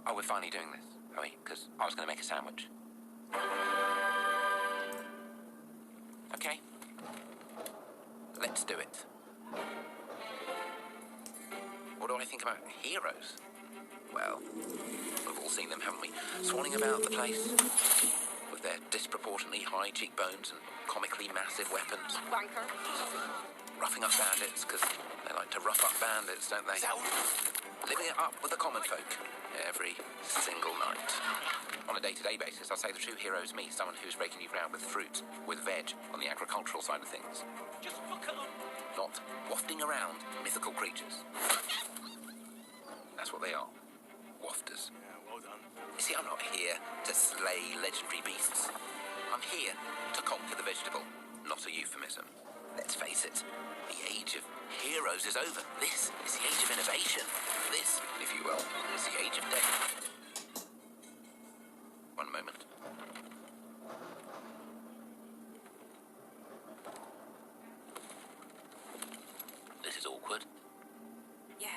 Oh, we're finally doing this, are we? Because I was going to make a sandwich. Okay. Let's do it. What do I think about heroes? Well, we've all seen them, haven't we? Swanning about the place with their disproportionately high cheekbones and comically massive weapons. Wanker. Roughing up bandits, because they like to rough up bandits, don't they? Living it up with the common folk every single night. On a day-to-day basis, I'd say the true hero is me, someone who's breaking new ground with fruit, with veg, on the agricultural side of things. Just look at them. Not wafting around mythical creatures. That's what they are. Wafters. Yeah, well done. You see, I'm not here to slay legendary beasts. I'm here to conquer the vegetable, not a euphemism. Let's face it, the age of heroes is over. This is the age of innovation. This, if you will, is the age of death. One moment. This is awkward. Yeah.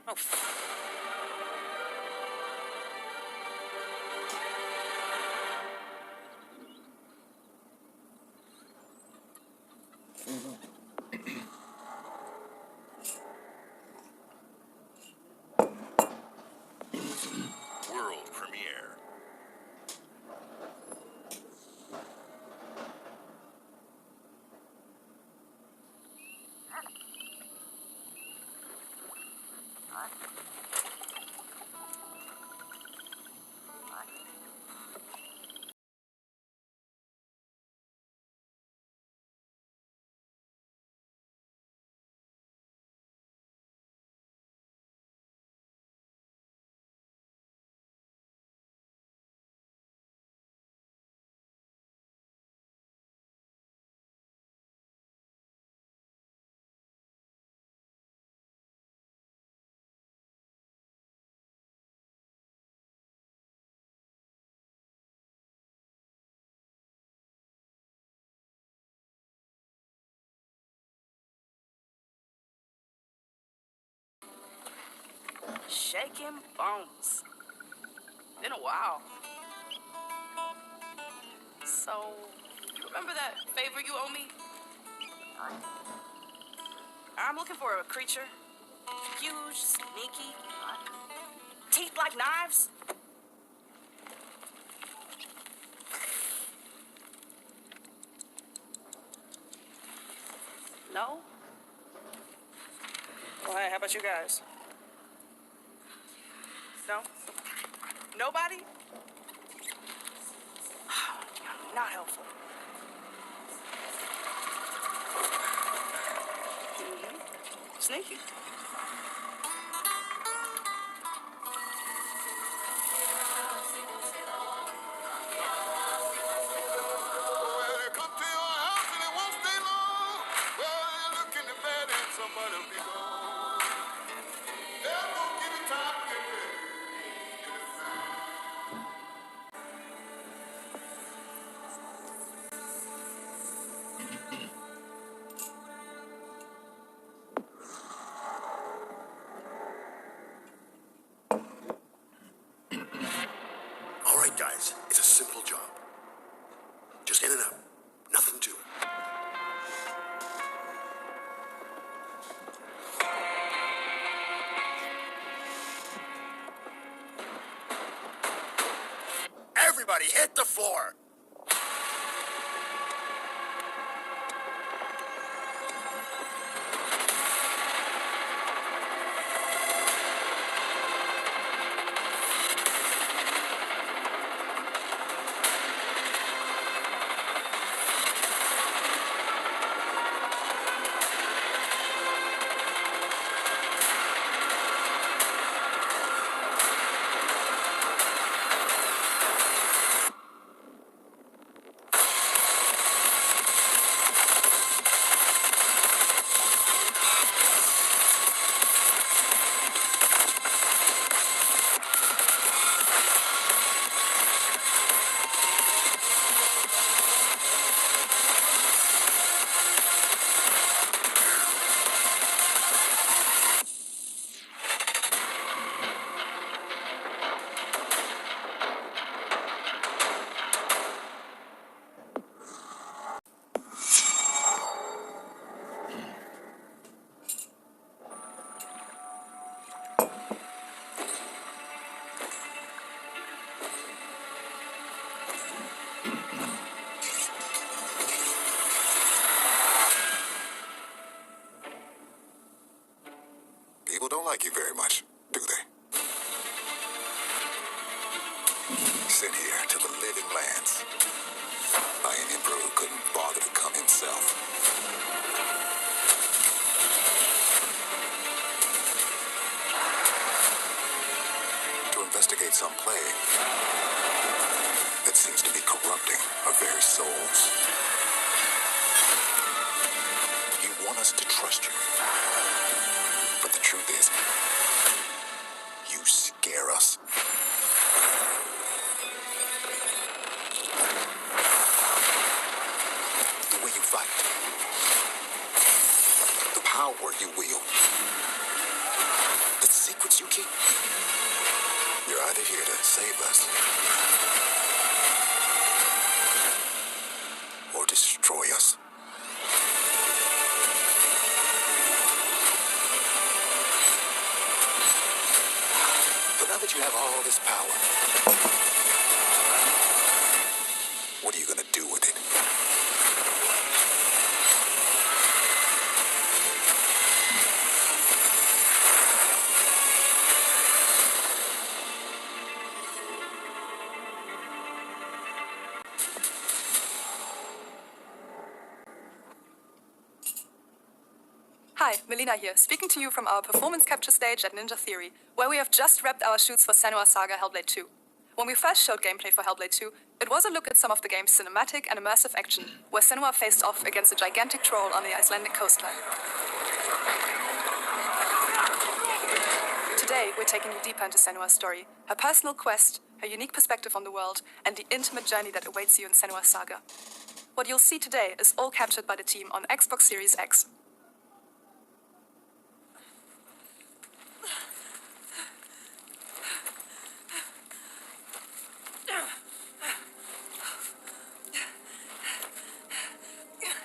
Oh, World premiere. shaking bones. Been a while. So, you remember that favor you owe me? I'm looking for a creature. Huge, sneaky, teeth like knives. No? Well, hey, how about you guys? No? Nobody? Not helpful. Sneaky. All right, guys, it's a simple job. Just in and out. Nothing to it. Everybody hit the floor! sent here to the living lands by an emperor who couldn't bother to come himself. To investigate some plague that seems to be corrupting our very souls. You want us to trust you. But the truth is, you scare us. The way you fight. The power you wield. The secrets you keep. You're either here to save us or destroy us. But now that you have all this power, what are you gonna do with it? Hi, Melina here, speaking to you from our performance capture stage at Ninja Theory, where we have just wrapped our shoots for Senua Saga Hellblade 2. When we first showed gameplay for Hellblade 2, it was a look at some of the game's cinematic and immersive action, where Senua faced off against a gigantic troll on the Icelandic coastline. Today, we're taking you deeper into Senua's story, her personal quest, her unique perspective on the world, and the intimate journey that awaits you in Senua Saga. What you'll see today is all captured by the team on Xbox Series X.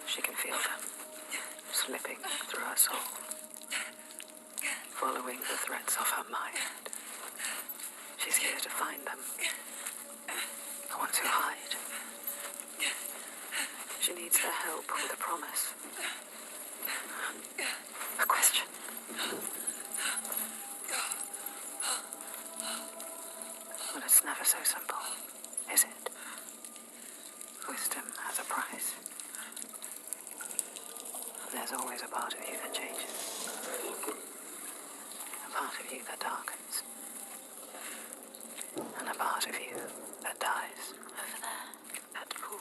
She can feel them, slipping through her soul, following the threads of her mind. She's here to find them, the ones who hide. She needs their help with a promise, a question. But it's never so simple, is it? Wisdom has a price. There's always a part of you that changes. A part of you that darkens. And a part of you that dies. Over there, that pool.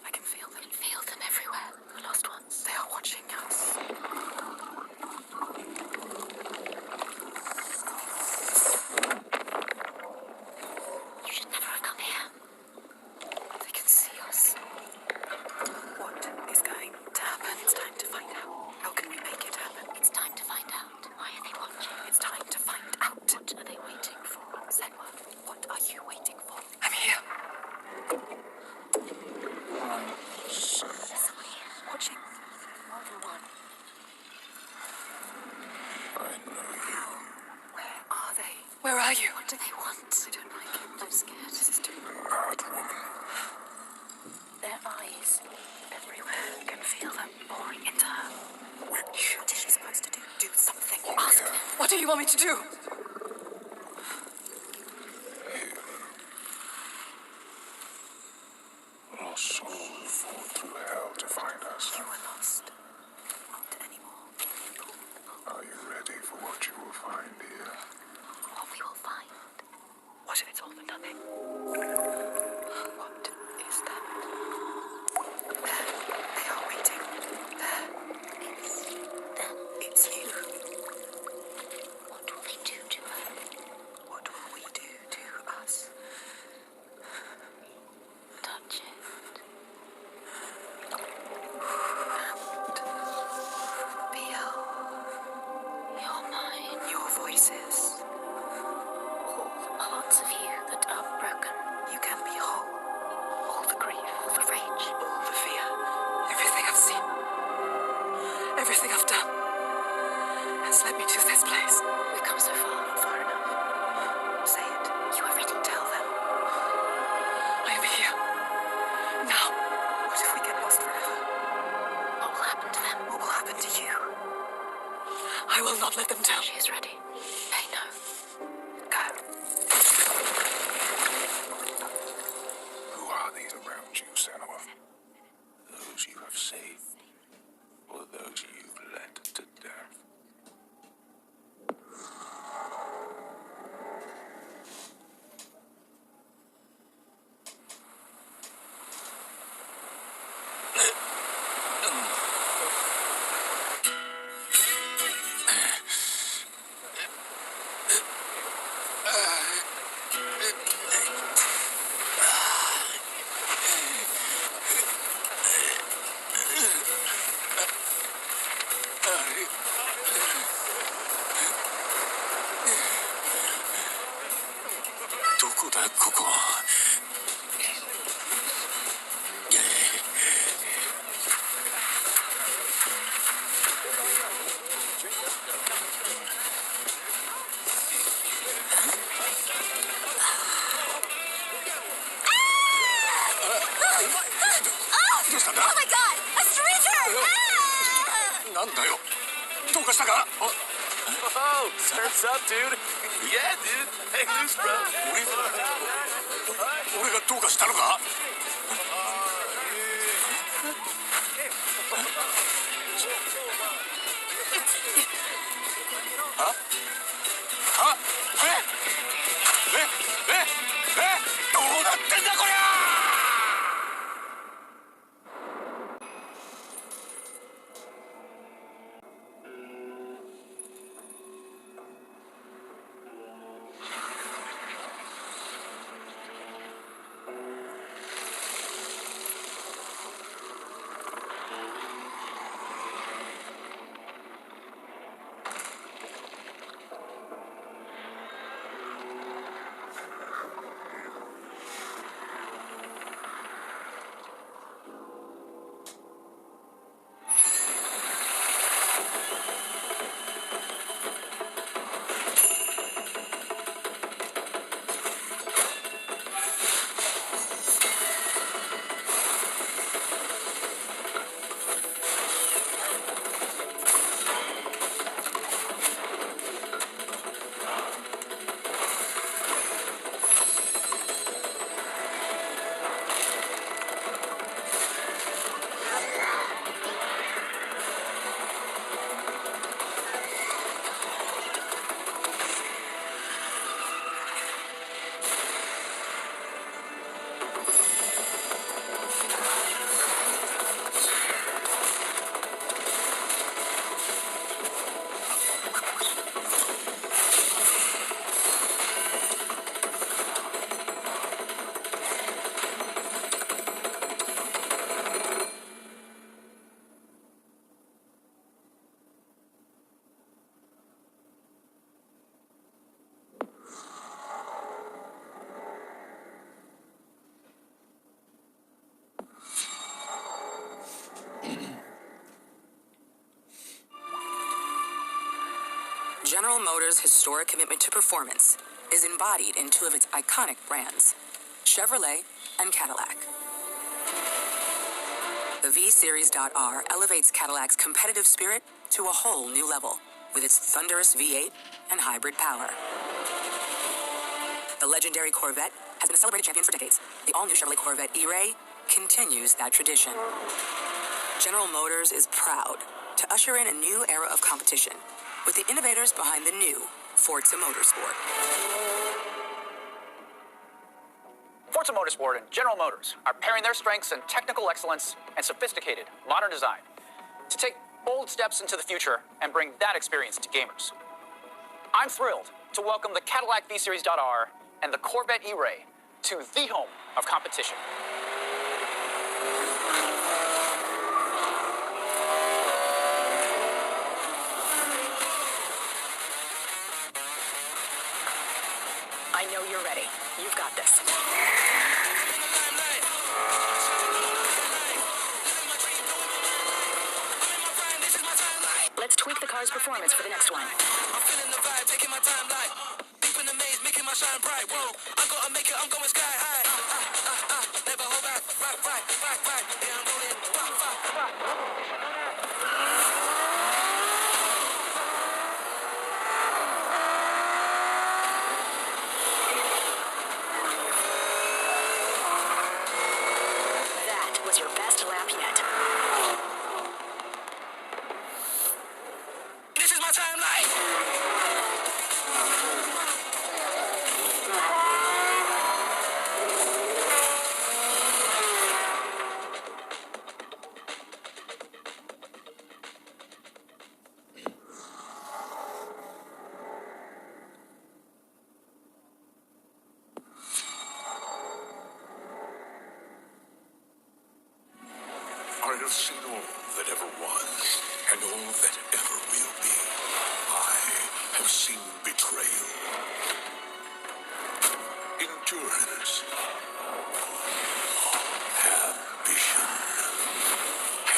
I can feel them. Feel them everywhere. The lost ones. They are watching us. You should never have come here. They can see us. What is going to happen? It's time to find out. How can we make it happen? It's time to find out. Why are they watching? It's time to find out. What are they waiting for? Senua, what are you waiting for? I'm here. Someone here. Watching. More than one. I know you. Where are they? Where are you? What do they want? I don't like it. I'm scared. This is too Mad woman. Their eyes everywhere. You can feel them pouring into her. What is she supposed to do? Do something. Ask them. What do you want me to do? Lost souls fall through hell to find us. You were lost. Not anymore. Are you ready for what you will find here? What we will find. What if it's all for nothing? What is that? There. They are waiting. There. It's them. It's you. What will they do to her? What will we do to us? Touch it. And feel your mind, your voices. All the parts of you that are broken. You can be whole. All the grief, all the rage, all the fear. Everything I've seen, everything I've done, has led me to this place. We've come so far, not far enough. Say it. You are ready. Tell them. I am here. Now. What if we get lost forever? What will happen to them? What will happen to you? I will not let them down. She is ready. They know. Go. safe or those you've led to death. Oh my god! A stranger! Oh, surf's up, dude. Yeah, dude. Hey, loose, bro. 俺がどうかしたのか？どうなってんだこりゃ！ General Motors' historic commitment to performance is embodied in two of its iconic brands, Chevrolet and Cadillac. The V-Series.R elevates Cadillac's competitive spirit to a whole new level with its thunderous V8 and hybrid power. The legendary Corvette has been a celebrated champion for decades. The all-new Chevrolet Corvette E-Ray continues that tradition. General Motors is proud to usher in a new era of competition with the innovators behind the new Forza Motorsport. Forza Motorsport and General Motors are pairing their strengths in technical excellence and sophisticated modern design to take bold steps into the future and bring that experience to gamers. I'm thrilled to welcome the Cadillac V-Series.R and the Corvette E-Ray to the home of competition. I know you're ready. You've got this. Let's tweak the car's performance for the next one. I'm feeling the vibe, taking my time like deep in the maze, making my shine bright. Whoa, I gotta make it, I'm going sky high. Never hold back, right. Yeah, I'm rolling, That was your best lap yet. have seen all that ever was, and all that ever will be. I have seen betrayal, endurance, ambition,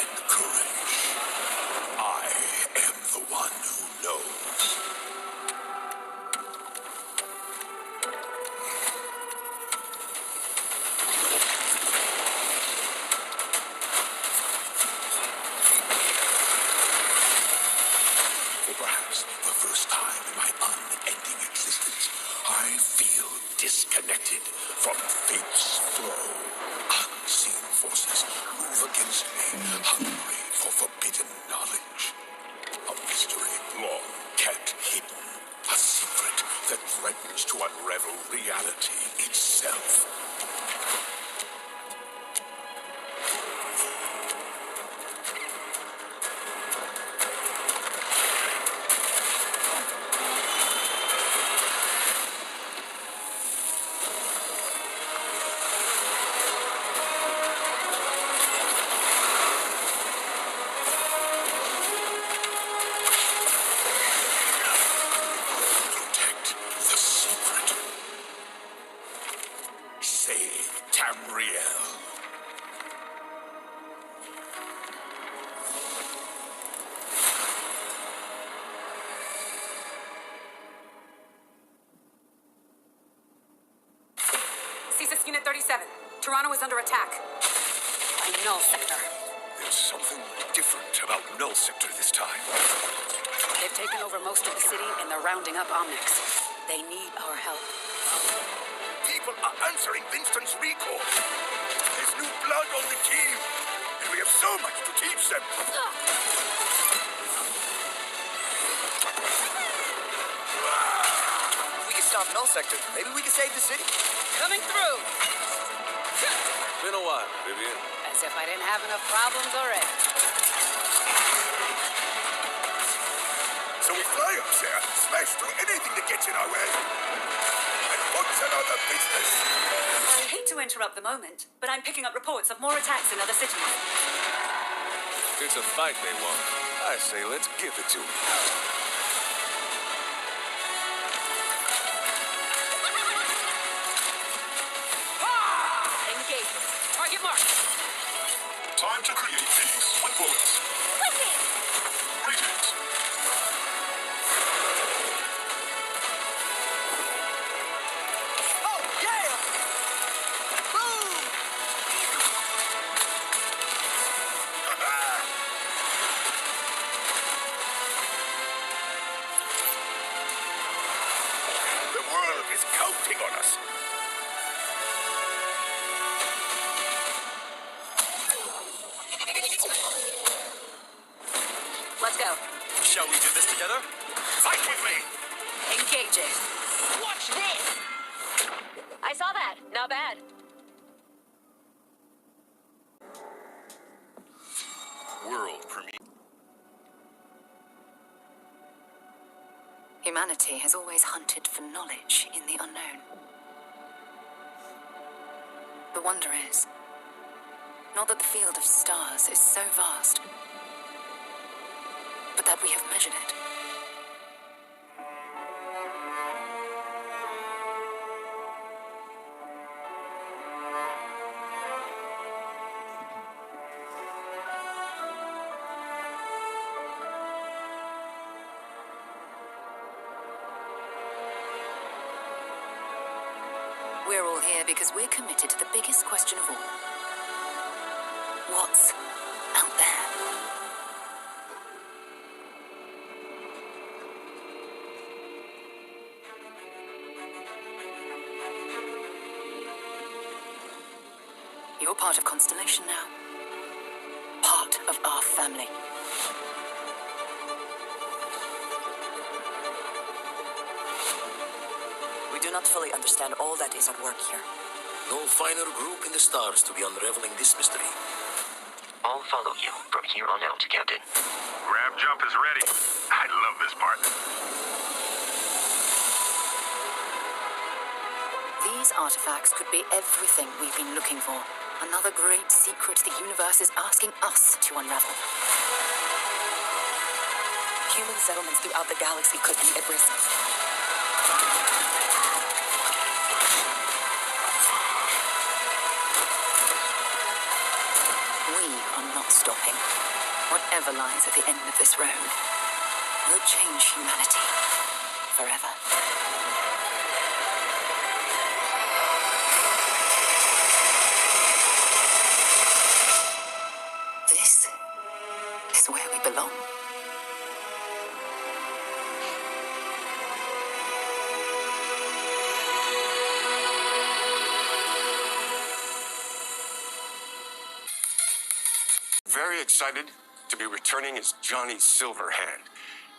and courage. I am the one who knows. For perhaps the first time in my unending existence, I feel disconnected from fate's flow. Unseen forces move against me, hungry for forbidden knowledge. A mystery long kept hidden. A secret that threatens to unravel reality itself. Protect the secret. Save Tamriel. CSIS Unit 37. Toronto is under attack. By Null Sector. There's something different about Null Sector this time. They've taken over most of the city and they're rounding up Omnics. They need our help. People are answering Winston's recall. There's new blood on the team, and we have so much to teach them. We can stop Null Sector. Maybe we can save the city. Coming through! Been a while, Vivian. As if I didn't have enough problems already. So we fly up there, smash through anything that gets in our way, and what's another business? I hate to interrupt the moment, but I'm picking up reports of more attacks in other cities. It's a fight they want. I say let's give it to them. Engage. Target marked. Time to create things with bullets. Greetings. Oh, yeah! Boom! The world is counting on us. Let's go. Shall we do this together? Fight with me! Engaging. Watch this! I saw that. Not bad. World premiere. Humanity has always hunted for knowledge in the unknown. The wonder is, not that the field of stars is so vast, but that we have measured it. We're all here because we're committed to the biggest question of all. What's out there? You're part of Constellation now. Part of our family. We do not fully understand all that is at work here. No finer group in the stars to be unraveling this mystery. I'll follow you from here on out, Captain. Grab jump is ready. I love this part. These artifacts could be everything we've been looking for. Another great secret the universe is asking us to unravel. Human settlements throughout the galaxy could be at risk. We are not stopping. Whatever lies at the end of this road will change humanity forever. This is where we belong. Very excited to be returning as Johnny Silverhand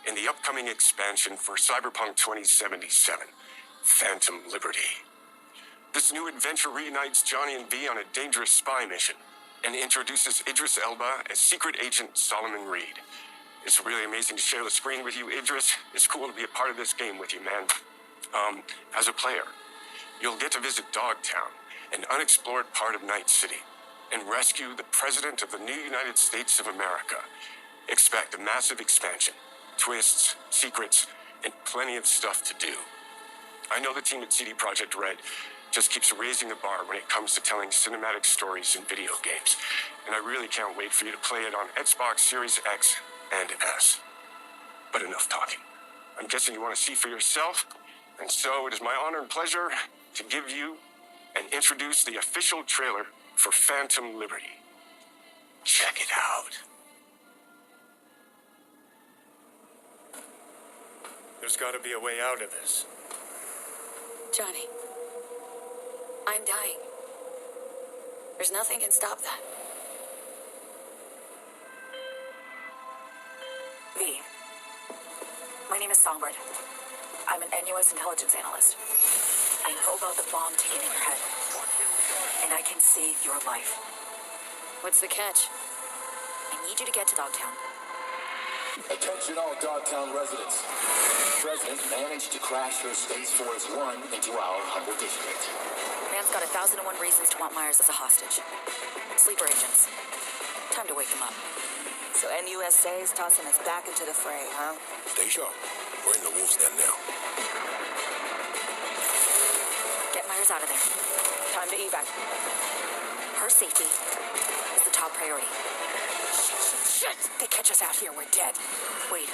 in the upcoming expansion for Cyberpunk 2077, Phantom Liberty. This new adventure reunites Johnny and V on a dangerous spy mission and introduces Idris Elba as Secret Agent Solomon Reed. It's really amazing to share the screen with you, Idris. It's cool to be a part of this game with you, man. As a player, you'll get to visit Dogtown, an unexplored part of Night City, and rescue the President of the new United States of America. Expect a massive expansion, twists, secrets, and plenty of stuff to do. I know the team at CD Projekt Red just keeps raising the bar when it comes to telling cinematic stories in video games, and I really can't wait for you to play it on Xbox Series X and S. But enough talking. I'm guessing you want to see for yourself, and so it is my honor and pleasure to give you and introduce the official trailer for Phantom Liberty. Check it out. There's got to be a way out of this. Johnny, I'm dying. There's nothing can stop that. V, my name is Songbird. I'm an NUS intelligence analyst. I know about the bomb ticking in your head, and I can save your life. What's the catch? I need you to get to Dogtown. Attention all Dogtown residents. The President managed to crash your Space Force One into our humble district. Man's got 1,001 reasons to want Myers as a hostage. Sleeper agents. Time to wake them up. So NUSA's tossing us back into the fray, huh? Stay sharp. We're in the wolf's den now. Get Myers out of there. Time to evac. Her safety is the top priority. Shit! They catch us out here, we're dead. Wait,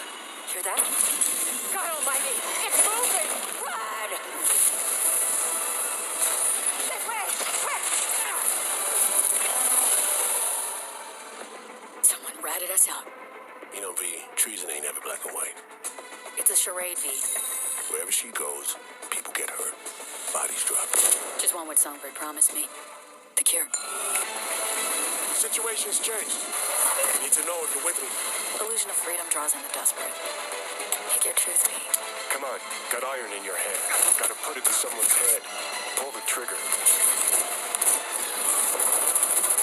hear that? God almighty! It's moving! Run! This way! Quick! Someone ratted us out. You know, V, treason ain't ever black and white. It's a charade, V. Wherever she goes, people get hurt. Bodies drop. Just want what Songbird promised me. The cure. The situation's changed. You need to know if you're with me. Illusion of freedom draws in the desperate. Pick your truth, V. Come on. Got iron in your hand. Gotta put it to someone's head. Pull the trigger.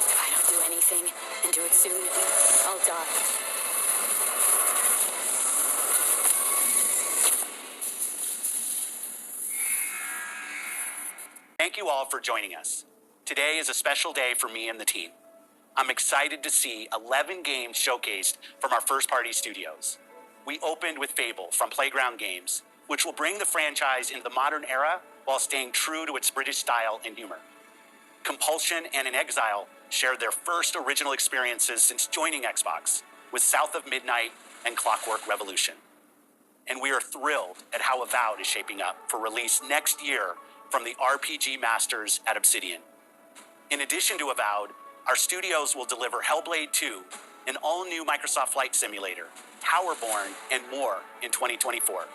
If I don't do anything and do it soon, I'll die. Thank you all for joining us. Today is a special day for me and the team. I'm excited to see 11 games showcased from our first-party studios. We opened with Fable from Playground Games, which will bring the franchise into the modern era while staying true to its British style and humor. Compulsion and In Exile shared their first original experiences since joining Xbox with South of Midnight and Clockwork Revolution. And we are thrilled at how Avowed is shaping up for release next year from the RPG masters at Obsidian. In addition to Avowed, our studios will deliver Hellblade 2, an all-new Microsoft Flight Simulator, Towerborn, and more in 2024.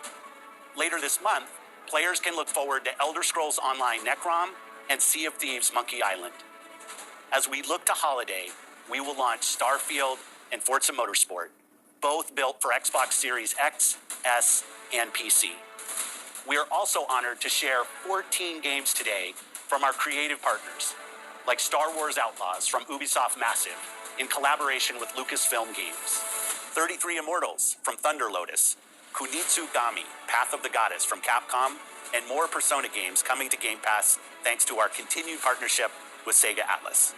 Later this month, players can look forward to Elder Scrolls Online Necrom and Sea of Thieves Monkey Island. As we look to holiday, we will launch Starfield and Forza Motorsport, both built for Xbox Series X, S, and PC. We are also honored to share 14 games today from our creative partners, like Star Wars Outlaws from Ubisoft Massive in collaboration with Lucasfilm Games, 33 Immortals from Thunder Lotus, Kunitsu Gami, Path of the Goddess from Capcom, and more Persona games coming to Game Pass thanks to our continued partnership with Sega Atlas.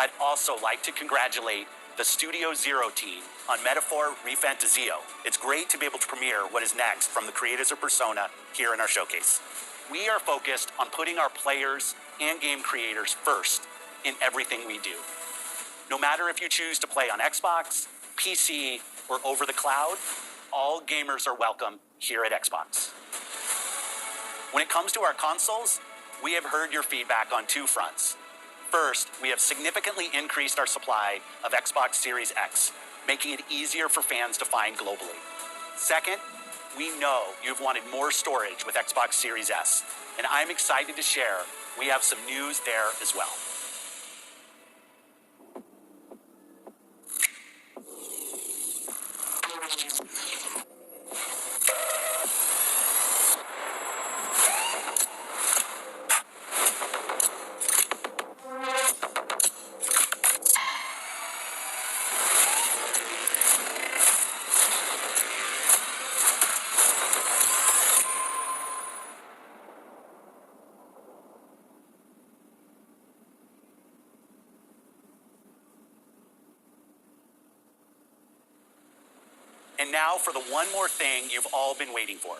I'd also like to congratulate the Studio Zero team on Metaphor Refantasio. It's great to be able to premiere what is next from the creators of Persona here in our showcase. We are focused on putting our players and game creators first in everything we do. No matter if you choose to play on Xbox, PC, or over the cloud, all gamers are welcome here at Xbox. When it comes to our consoles, we have heard your feedback on two fronts. First, we have significantly increased our supply of Xbox Series X, making it easier for fans to find globally. Second, we know you've wanted more storage with Xbox Series S, and I'm excited to share we have some news there as well. And now for the one more thing you've all been waiting for.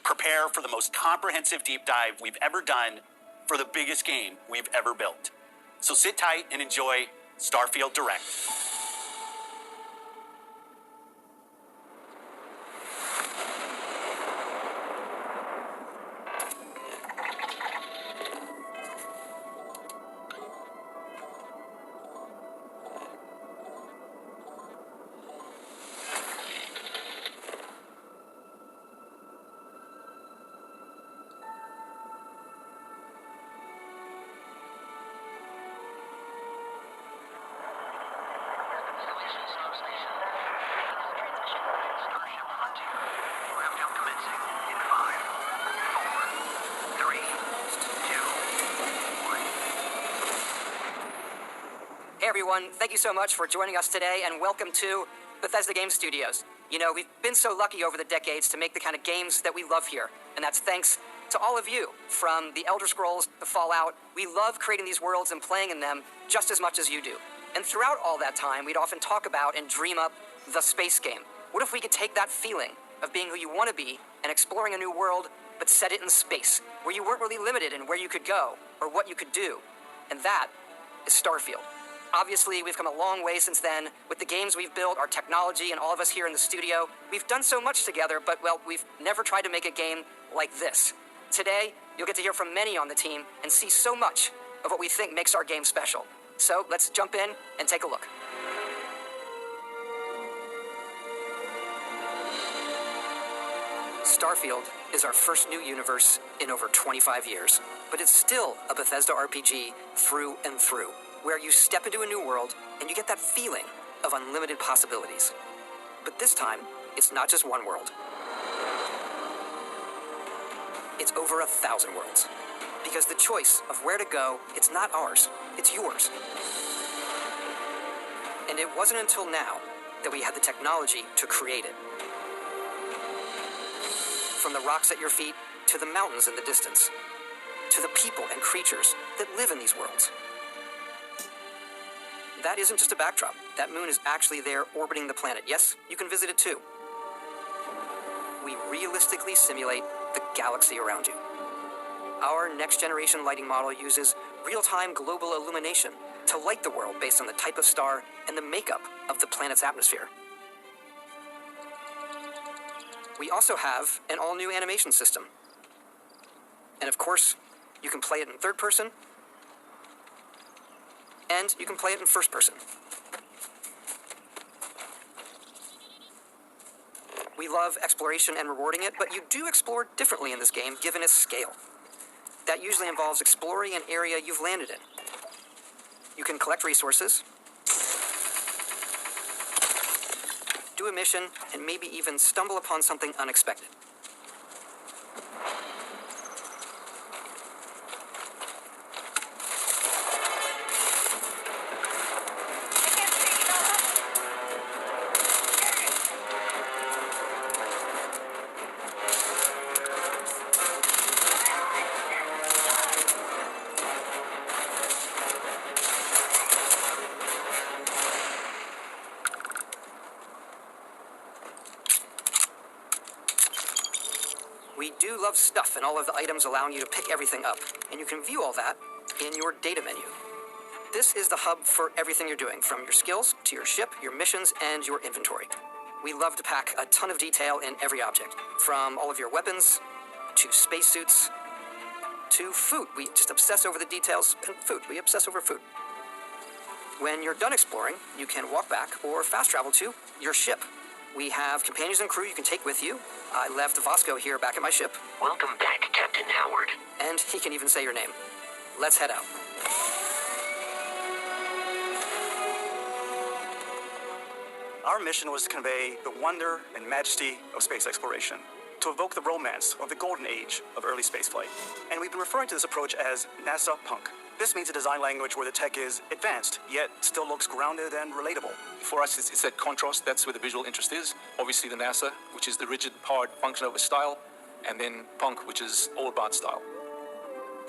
Prepare for the most comprehensive deep dive we've ever done for the biggest game we've ever built. So sit tight and enjoy Starfield Direct. Hey everyone, thank you so much for joining us today and welcome to Bethesda Game Studios. You know, we've been so lucky over the decades to make the kind of games that we love here, and that's thanks to all of you. From the Elder Scrolls to Fallout, we love creating these worlds and playing in them just as much as you do. And throughout all that time, we'd often talk about and dream up the space game. What if we could take that feeling of being who you want to be and exploring a new world, but set it in space, where you weren't really limited in where you could go or what you could do? And that is Starfield. Obviously, we've come a long way since then. With the games we've built, our technology, and all of us here in the studio, we've done so much together, but, well, we've never tried to make a game like this. Today, you'll get to hear from many on the team and see so much of what we think makes our game special. So let's jump in and take a look. Starfield is our first new universe in over 25 years, but it's still a Bethesda RPG through and through, where you step into a new world and you get that feeling of unlimited possibilities. But this time, it's not just one world. It's over 1,000 worlds. Because the choice of where to go, it's not ours, it's yours. And it wasn't until now that we had the technology to create it. From the rocks at your feet, to the mountains in the distance, to the people and creatures that live in these worlds. That isn't just a backdrop. That moon is actually there orbiting the planet. Yes, you can visit it too. We realistically simulate the galaxy around you. Our next-generation lighting model uses real-time global illumination to light the world based on the type of star and the makeup of the planet's atmosphere. We also have an all-new animation system. And of course, you can play it in third person, and you can play it in first person. We love exploration and rewarding it, but you do explore differently in this game given its scale. That usually involves exploring an area you've landed in. You can collect resources, do a mission, and maybe even stumble upon something unexpected. love stuff and all of the items allowing you to pick everything up, and you can view all that in your data menu. This is the hub for everything you're doing, from your skills to your ship, your missions, and your inventory. We love to pack a ton of detail in every object, from all of your weapons to spacesuits to food. We just obsess over the details, and food. We obsess over food. When you're done exploring, you can walk back or fast travel to your ship. We have companions and crew you can take with you. I left Vasco here back at my ship. Welcome back, Captain Howard. And he can even say your name. Let's head out. Our mission was to convey the wonder and majesty of space exploration, to evoke the romance of the golden age of early spaceflight. And we've been referring to this approach as NASA Punk. This means a design language where the tech is advanced, yet still looks grounded and relatable. For us, it's that contrast. That's where the visual interest is. Obviously, the NASA, which is the rigid, hard function over style, and then Punk, which is all about style.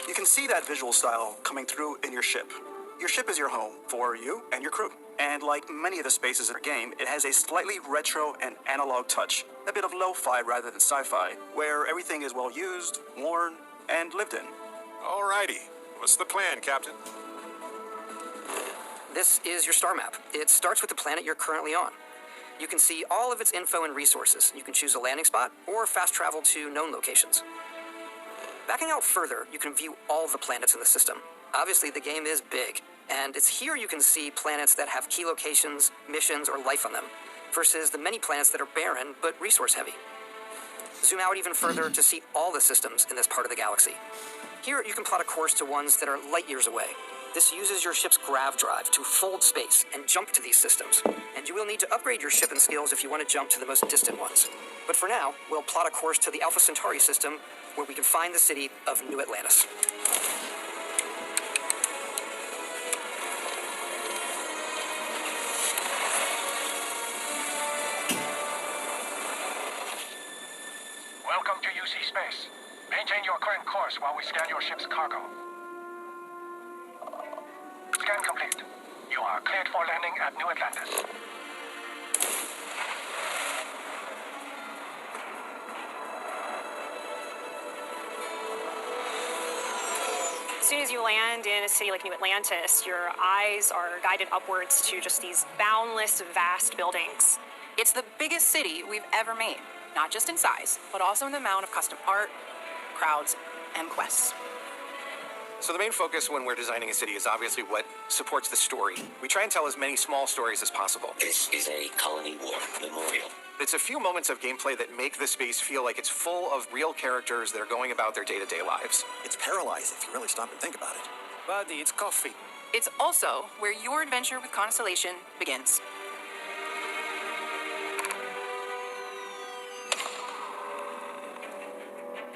You can see that visual style coming through in your ship. Your ship is your home for you and your crew. And like many of the spaces in our game, it has a slightly retro and analog touch, a bit of lo-fi rather than sci-fi, where everything is well used, worn, and lived in. Alrighty. What's the plan, Captain? This is your star map. It starts with the planet you're currently on. You can see all of its info and resources. You can choose a landing spot or fast travel to known locations. Backing out further, you can view all the planets in the system. Obviously, the game is big, and it's here you can see planets that have key locations, missions, or life on them, versus the many planets that are barren but resource heavy. Zoom out even further to see all the systems in this part of the galaxy. Here, you can plot a course to ones that are light years away. This uses your ship's grav drive to fold space and jump to these systems, and you will need to upgrade your ship and skills if you want to jump to the most distant ones. But for now, we'll plot a course to the Alpha Centauri system, where we can find the city of New Atlantis. Welcome to UC Space. Maintain your current course while we scan your ship's cargo. Scan complete. You are cleared for landing at New Atlantis. As soon as you land in a city like New Atlantis, your eyes are guided upwards to just these boundless, vast buildings. It's the biggest city we've ever made, not just in size, but also in the amount of custom art, crowds, and quests. So the main focus when we're designing a city is obviously what supports the story. We try and tell as many small stories as possible. This is a Colony War memorial. It's a few moments of gameplay that make the space feel like it's full of real characters that are going about their day-to-day lives. It's paralyzing if you really stop and think about it. Buddy, it's coffee. It's also where your adventure with Constellation begins.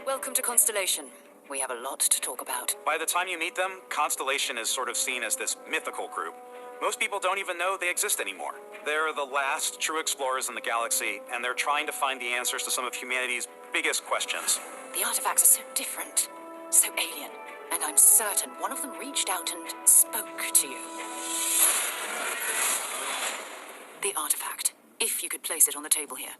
Welcome to Constellation. We have a lot to talk about. By the time you meet them, Constellation is sort of seen as this mythical group. Most people don't even know they exist anymore. They're the last true explorers in the galaxy, and they're trying to find the answers to some of humanity's biggest questions. The artifacts are so different, so alien, and I'm certain one of them reached out and spoke to you. The artifact, if you could place it on the table here.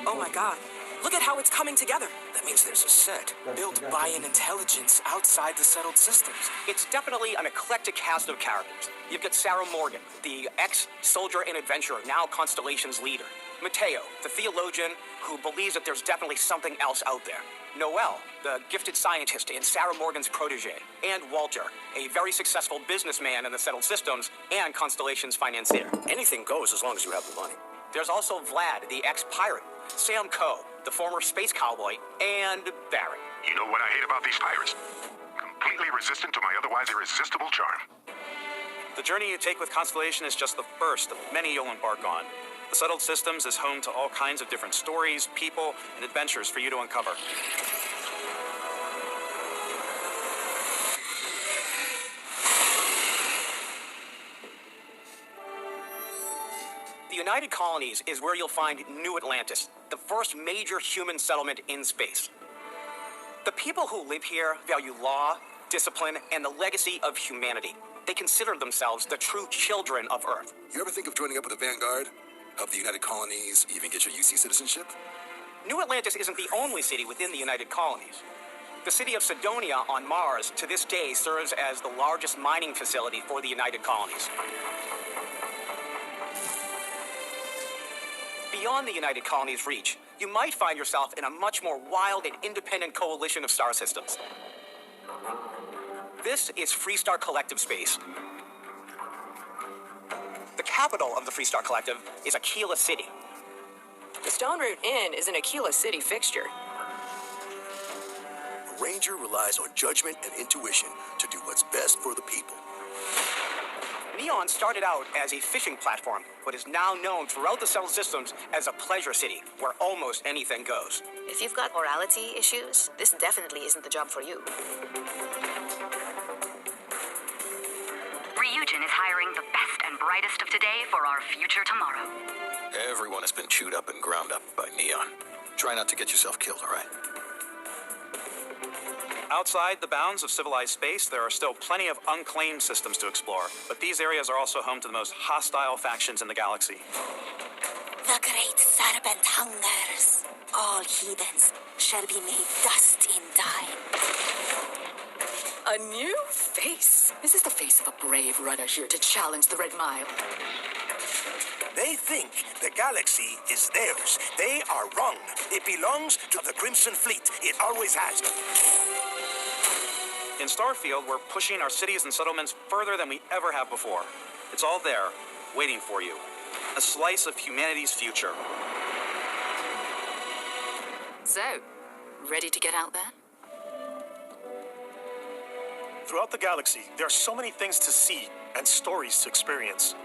Oh my god. Look at how it's coming together. That means there's a set built by an intelligence outside the settled systems. It's definitely an eclectic cast of characters. You've got Sarah Morgan, the ex-soldier and adventurer, now Constellation's leader. Mateo, the theologian who believes that there's definitely something else out there. Noel, the gifted scientist and Sarah Morgan's protege. And Walter, a very successful businessman in the settled systems and Constellation's financier. Anything goes as long as you have the money. There's also Vlad, the ex-pirate, Sam Coe, the former space cowboy, and Barrett. You know what I hate about these pirates? Completely resistant to my otherwise irresistible charm. The journey you take with Constellation is just the first of many you'll embark on. The Settled Systems is home to all kinds of different stories, people, and adventures for you to uncover. The United Colonies is where you'll find New Atlantis, the first major human settlement in space. The people who live here value law, discipline, and the legacy of humanity. They consider themselves the true children of Earth. You ever think of joining up with the Vanguard? Help the United Colonies even get your UC citizenship? New Atlantis isn't the only city within the United Colonies. The city of Sidonia on Mars to this day serves as the largest mining facility for the United Colonies. Beyond the United Colonies' reach, you might find yourself in a much more wild and independent coalition of star systems. This is Freestar Collective Space. The capital of the Freestar Collective is Aquila City. The Stone Root Inn is an Aquila City fixture. A ranger relies on judgment and intuition to do what's best for the people. Neon started out as a fishing platform, but is now known throughout the Cell systems as a pleasure city, where almost anything goes. If you've got morality issues, this definitely isn't the job for you. Ryujin is hiring the best and brightest of today for our future tomorrow. Everyone has been chewed up and ground up by Neon. Try not to get yourself killed, all right? Outside the bounds of civilized space, there are still plenty of unclaimed systems to explore, but these areas are also home to the most hostile factions in the galaxy. The great serpent hungers. All heathens shall be made dust in time. A new face. Is this the face of a brave runner here to challenge the Red Mile? They think the galaxy is theirs. They are wrong. It belongs to the Crimson Fleet. It always has. In Starfield, we're pushing our cities and settlements further than we ever have before. It's all there, waiting for you. A slice of humanity's future. So, ready to get out there? Throughout the galaxy, there are so many things to see and stories to experience.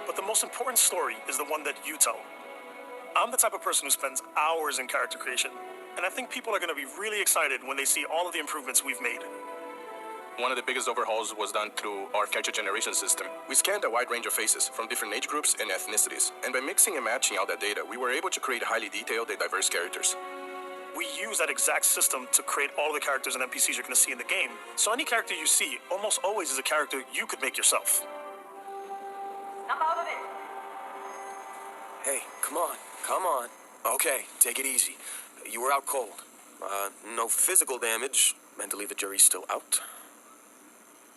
But the most important story is the one that you tell. I'm the type of person who spends hours in character creation, and I think people are going to be really excited when they see all of the improvements we've made. One of the biggest overhauls was done through our character generation system. We scanned a wide range of faces from different age groups and ethnicities, and by mixing and matching all that data, we were able to create highly detailed and diverse characters. We use that exact system to create all the characters and NPCs you're going to see in the game. So any character you see almost always is a character you could make yourself. Hey, come on. Okay, take it easy. You were out cold. No physical damage. Mentally, the jury's still out.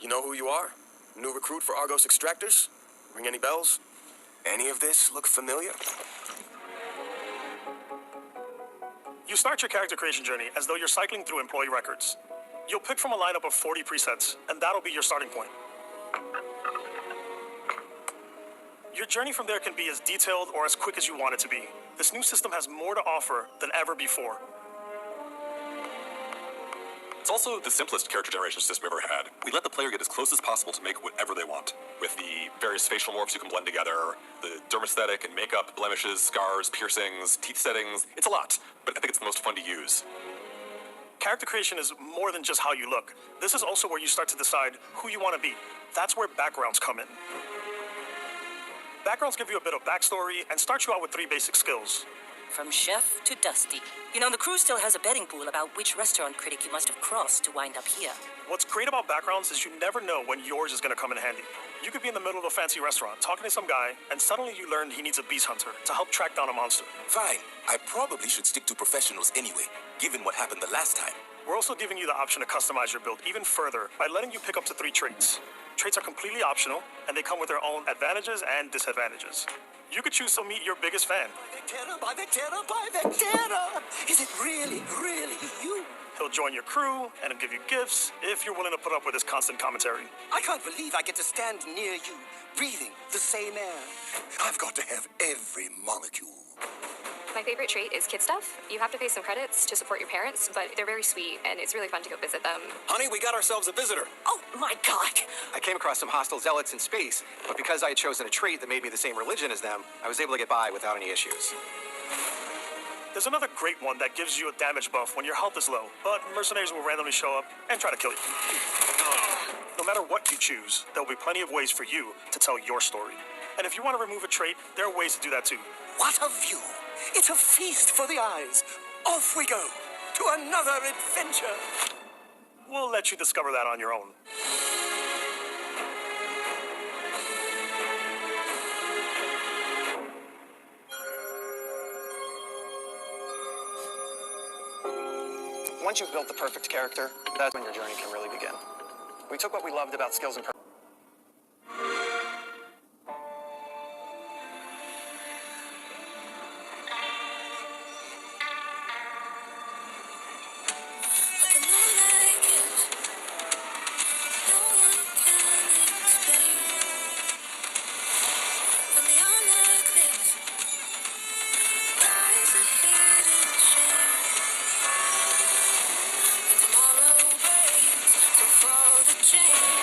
You know who you are? New recruit for Argos Extractors? Ring any bells? Any of this look familiar? You start your character creation journey as though you're cycling through employee records. You'll pick from a lineup of 40 presets, and that'll be your starting point. Your journey from there can be as detailed or as quick as you want it to be. This new system has more to offer than ever before. It's also the simplest character generation system we've ever had. We let the player get as close as possible to make whatever they want. With the various facial morphs you can blend together, the dermesthetic and makeup, blemishes, scars, piercings, teeth settings. It's a lot, but I think it's the most fun to use. Character creation is more than just how you look. This is also where you start to decide who you want to be. That's where backgrounds come in. Backgrounds give you a bit of backstory and start you out with 3 basic skills. From chef to Dusty. You know, the crew still has a betting pool about which restaurant critic you must have crossed to wind up here. What's great about backgrounds is you never know when yours is going to come in handy. You could be in the middle of a fancy restaurant talking to some guy, and suddenly you learn he needs a beast hunter to help track down a monster. Fine. I probably should stick to professionals anyway, given what happened the last time. We're also giving you the option to customize your build even further by letting you pick up to 3 traits. Traits are completely optional, and they come with their own advantages and disadvantages. You could choose to meet your biggest fan. By the terror! Is it really you? He'll join your crew, and he'll give you gifts if you're willing to put up with his constant commentary. I can't believe I get to stand near you, breathing the same air. I've got to have every molecule. My favorite trait is kid stuff. You have to pay some credits to support your parents, but they're very sweet, and it's really fun to go visit them. Honey, we got ourselves a visitor. Oh my god! I came across some hostile zealots in space, but because I had chosen a trait that made me the same religion as them, I was able to get by without any issues. There's another great one that gives you a damage buff when your health is low, but mercenaries will randomly show up and try to kill you. No matter what you choose, there will be plenty of ways for you to tell your story. And if you want to remove a trait, there are ways to do that too. What a view! It's a feast for the eyes. Off we go to another adventure. We'll let you discover that on your own. Once you've built the perfect character, that's when your journey can really begin. We took what we loved about skills and Change.